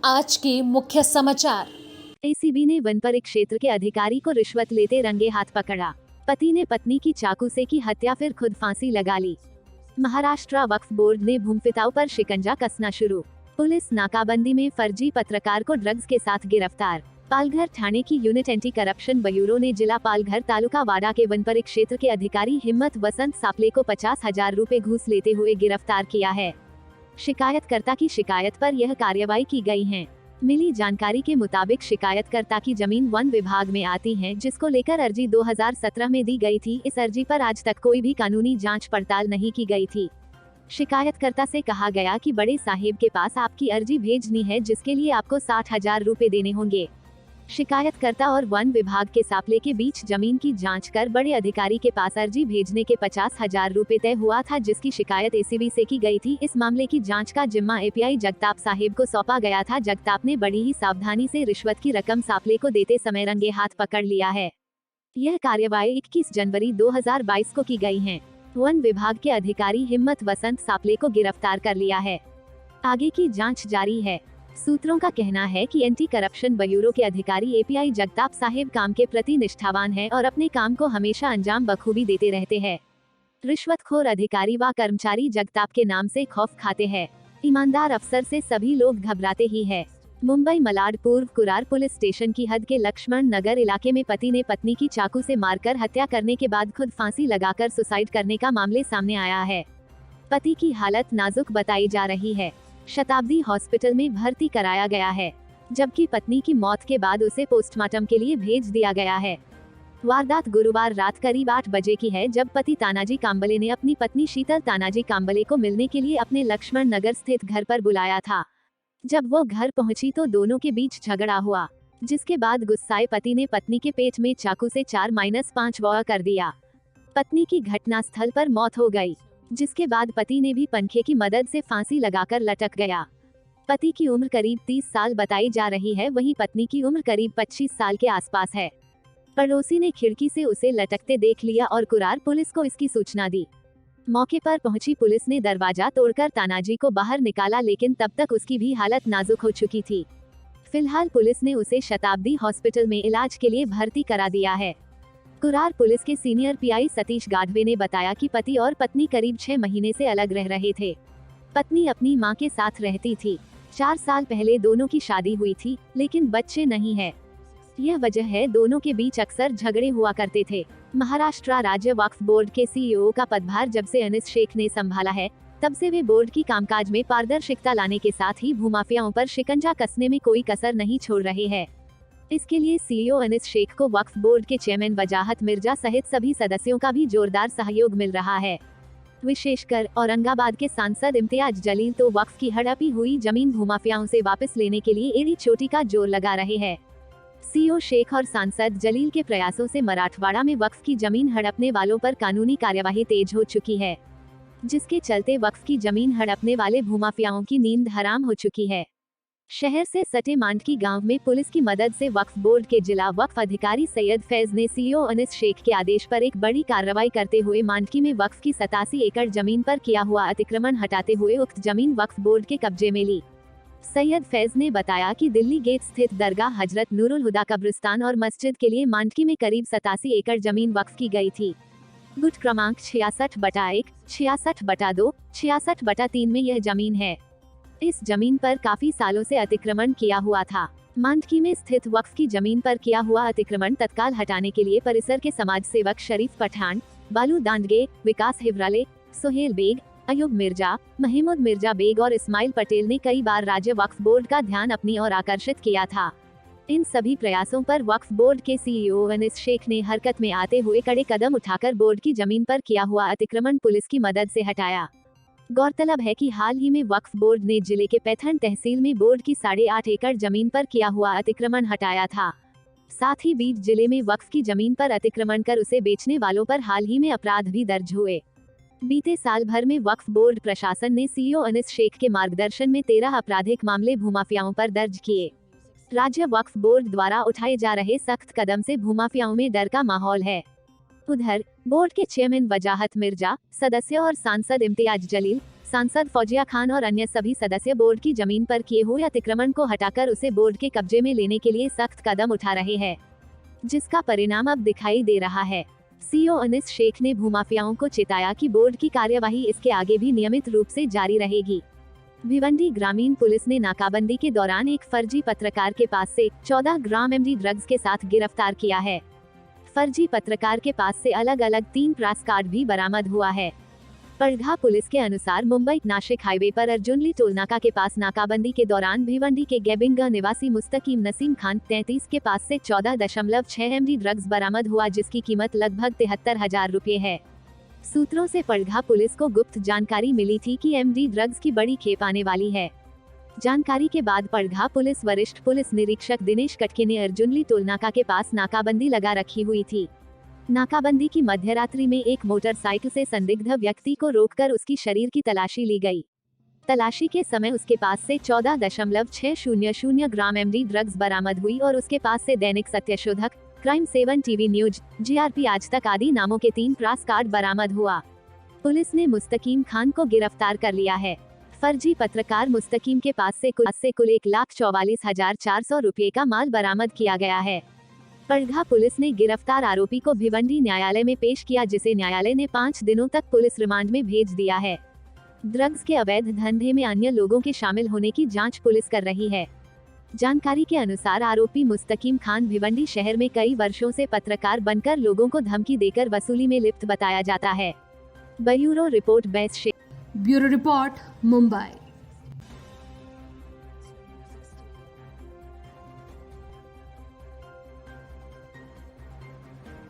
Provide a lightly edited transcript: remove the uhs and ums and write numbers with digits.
आज के मुख्य समाचार। एसीबी ने वन परिक्षेत्र के अधिकारी को रिश्वत लेते रंगे हाथ पकड़ा। पति ने पत्नी की चाकू से की हत्या, फिर खुद फांसी लगा ली। महाराष्ट्र वक्फ बोर्ड ने भूमिपिताओं पर शिकंजा कसना शुरू। पुलिस नाकाबंदी में फर्जी पत्रकार को ड्रग्स के साथ गिरफ्तार। पालघर थाने की यूनिट एंटी करप्शन ब्यूरो ने जिला पालघर तालुका वाडा के वन परिक्षेत्र के अधिकारी हिम्मत वसंत सापले को 50,000 रुपए घूस लेते हुए गिरफ्तार किया है। शिकायतकर्ता की शिकायत पर यह कार्रवाई की गई है। मिली जानकारी के मुताबिक शिकायतकर्ता की जमीन वन विभाग में आती है, जिसको लेकर अर्जी 2017 में दी गई थी। इस अर्जी पर आज तक कोई भी कानूनी जांच पड़ताल नहीं की गई थी। शिकायतकर्ता से कहा गया कि बड़े साहिब के पास आपकी अर्जी भेजनी है, जिसके लिए आपको 60,000 रुपए देने होंगे। शिकायतकर्ता और वन विभाग के सापले के बीच जमीन की जांच कर बड़े अधिकारी के पास अर्जी भेजने के 50,000 रुपए तय हुआ था, जिसकी शिकायत एसीबी से की गई थी। इस मामले की जांच का जिम्मा एपीआई जगताप साहिब को सौंपा गया था। जगताप ने बड़ी ही सावधानी से रिश्वत की रकम सापले को देते समय रंगे हाथ पकड़ लिया है। यह कार्रवाई 21 जनवरी 2022 को की गई है। वन विभाग के अधिकारी हिम्मत वसंत सापले को गिरफ्तार कर लिया है। आगे की जाँच जारी है। सूत्रों का कहना है कि एंटी करप्शन ब्यूरो के अधिकारी एपीआई जगताप साहिब काम के प्रति निष्ठावान हैं और अपने काम को हमेशा अंजाम बखूबी देते रहते हैं। रिश्वतखोर अधिकारी व कर्मचारी जगताप के नाम से खौफ खाते हैं। ईमानदार अफसर से सभी लोग घबराते ही है। मुंबई मलाड पूर्व कुरार पुलिस स्टेशन की हद के लक्ष्मण नगर इलाके में पति ने पत्नी की चाकू से मारकर हत्या करने के बाद खुद फांसी लगाकर सुसाइड करने का मामले सामने आया है। पति की हालत नाजुक बताई जा रही है। शताब्दी हॉस्पिटल में भर्ती कराया गया है, जबकि पत्नी की मौत के बाद उसे पोस्टमार्टम के लिए भेज दिया गया है। वारदात गुरुवार रात करीब 8 बजे की है, जब पति तानाजी कांबले ने अपनी पत्नी शीतल तानाजी कांबले को मिलने के लिए अपने लक्ष्मण नगर स्थित घर पर बुलाया था। जब वो घर पहुंची तो दोनों के बीच झगड़ा हुआ, जिसके बाद गुस्साए पति ने पत्नी के पेट में चाकू से 4-5 वार कर दिया। पत्नी की घटनास्थल पर मौत हो गई, जिसके बाद पति ने भी पंखे की मदद से फांसी लगाकर लटक गया। पति की उम्र करीब 30 साल बताई जा रही है, वहीं पत्नी की उम्र करीब 25 साल के आसपास है। पड़ोसी ने खिड़की से उसे लटकते देख लिया और कुरार पुलिस को इसकी सूचना दी। मौके पर पहुंची पुलिस ने दरवाजा तोड़कर तानाजी को बाहर निकाला, लेकिन तब तक उसकी भी हालत नाजुक हो चुकी थी। फिलहाल पुलिस ने उसे शताब्दी हॉस्पिटल में इलाज के लिए भर्ती करा दिया है। कुरार पुलिस के सीनियर पीआई सतीश गाढ़वे ने बताया कि पति और पत्नी करीब 6 महीने से अलग रह रहे थे। पत्नी अपनी मां के साथ रहती थी। 4 साल पहले दोनों की शादी हुई थी, लेकिन बच्चे नहीं है। यह वजह है दोनों के बीच अक्सर झगड़े हुआ करते थे। महाराष्ट्र राज्य वक्फ बोर्ड के सीईओ का पदभार जब से अनिस शेख ने संभाला है, तब से वे बोर्ड की कामकाज में पारदर्शिता लाने के साथ ही भूमाफियाओं पर शिकंजा कसने में कोई कसर नहीं छोड़ रहे हैं। इसके लिए सीईओ अनिस शेख को वक्फ बोर्ड के चेयरमैन वजाहत मिर्जा सहित सभी सदस्यों का भी जोरदार सहयोग मिल रहा है। विशेषकर औरंगाबाद के सांसद इम्तियाज जलील तो वक्फ की हड़पी हुई जमीन भूमाफियाओं से वापस लेने के लिए एड़ी चोटी का जोर लगा रहे हैं। सीईओ शेख और सांसद जलील के प्रयासों से मराठवाड़ा में वक्फ की जमीन हड़पने वालों पर कानूनी कार्यवाही तेज हो चुकी है, जिसके चलते वक्फ की जमीन हड़पने वाले भूमाफियाओं की नींद हराम हो चुकी है। शहर से सटे मांडकी गांव में पुलिस की मदद से वक्फ बोर्ड के जिला वक्फ अधिकारी सैयद फैज ने सीईओ अनिस शेख के आदेश पर एक बड़ी कार्रवाई करते हुए मांडकी में वक्फ की 87 एकड़ जमीन पर किया हुआ अतिक्रमण हटाते हुए उक्त जमीन वक्फ बोर्ड के कब्जे में ली। सैयद फैज ने बताया कि दिल्ली गेट स्थित दरगाह हजरत नूरुल हुदा कब्रिस्तान और मस्जिद के लिए मांडकी में करीब 87 एकड़ जमीन वक्फ की गई थी। गुट क्रमांक 66/1, 66/2, 66/3 में यह जमीन है। इस जमीन पर काफी सालों से अतिक्रमण किया हुआ था। मांडकी में स्थित वक्फ की जमीन पर किया हुआ अतिक्रमण तत्काल हटाने के लिए परिसर के समाज सेवक शरीफ पठान, बालू दांडगे, विकास हिवराले, सोहेल बेग, अयूब मिर्जा, महमूद मिर्जा बेग और इस्माइल पटेल ने कई बार राज्य वक्फ बोर्ड का ध्यान अपनी ओर आकर्षित किया था। इन सभी प्रयासों पर वक्फ बोर्ड के सीईओ अनिस शेख ने हरकत में आते हुए कड़े कदम उठाकर बोर्ड की जमीन पर किया हुआ अतिक्रमण पुलिस की मदद से हटाया। गौरतलब है कि हाल ही में वक्फ बोर्ड ने जिले के पैथन तहसील में बोर्ड की 8.5 एकड़ जमीन पर किया हुआ अतिक्रमण हटाया था। साथ ही बीड जिले में वक्फ की जमीन पर अतिक्रमण कर उसे बेचने वालों पर हाल ही में अपराध भी दर्ज हुए। बीते साल भर में वक्फ बोर्ड प्रशासन ने सीईओ अनिस शेख के मार्गदर्शन में 13 आपराधिक मामले भूमाफियाओं पर दर्ज किए। राज्य वक्फ बोर्ड द्वारा उठाए जा रहे सख्त कदम से भूमाफियाओं में डर का माहौल है। उधर बोर्ड के चेयरमैन वजाहत मिर्जा, सदस्य और सांसद इम्तियाज जलील, सांसद फौजिया खान और अन्य सभी सदस्य बोर्ड की जमीन पर किए हुए अतिक्रमण को हटाकर उसे बोर्ड के कब्जे में लेने के लिए सख्त कदम उठा रहे हैं, जिसका परिणाम अब दिखाई दे रहा है। सीईओ अनिस शेख ने भूमाफियाओं को चेताया कि बोर्ड की कार्यवाही इसके आगे भी नियमित रूप से जारी रहेगी। भिवंडी ग्रामीण पुलिस ने नाकाबंदी के दौरान एक फर्जी पत्रकार के पास से 14 ग्राम एमडी ड्रग्स के साथ गिरफ्तार किया है। फर्जी पत्रकार के पास से अलग अलग 3 प्रास कार्ड भी बरामद हुआ है। पड़घा पुलिस के अनुसार मुंबई नाशिक हाईवे पर अर्जुनली टोलनाका के पास नाकाबंदी के दौरान भिवंडी के गेबिंगा निवासी मुस्तकीम नसीम खान 33 के पास से 14.6 एमडी ड्रग्स बरामद हुआ, जिसकी कीमत लगभग 73,000 रुपए है। सूत्रों से पड़घा पुलिस को गुप्त जानकारी मिली थी कि एमडी ड्रग्स की बड़ी खेप आने वाली है। जानकारी के बाद पड़घा पुलिस वरिष्ठ पुलिस निरीक्षक दिनेश कटके ने अर्जुनली टोलनाका के पास नाकाबंदी लगा रखी हुई थी। नाकाबंदी की मध्यरात्रि में एक मोटरसाइकिल से संदिग्ध व्यक्ति को रोककर उसकी शरीर की तलाशी ली गई। तलाशी के समय उसके पास से 14.600 ग्राम एमडी ड्रग्स बरामद हुई और उसके पास से दैनिक Satyashodhak, crime 7 TV news, GRP आज तक आदि नामों के 3 प्रास कार्ड बरामद हुआ। पुलिस ने मुस्तकीम खान को गिरफ्तार कर लिया है। फर्जी पत्रकार मुस्तकीम के पास से कुल 1,44,400 रुपये का माल बरामद किया गया है। पड़घा पुलिस ने गिरफ्तार आरोपी को भिवंडी न्यायालय में पेश किया, जिसे न्यायालय ने 5 दिनों तक पुलिस रिमांड में भेज दिया है। ड्रग्स के अवैध धंधे में अन्य लोगों के शामिल होने की जांच पुलिस कर रही है। जानकारी के अनुसार आरोपी मुस्तकीम खान भिवंडी शहर में कई वर्षों से पत्रकार बनकर लोगों को धमकी देकर वसूली में लिप्त बताया जाता है। Bureau report, bureau report, Mumbai.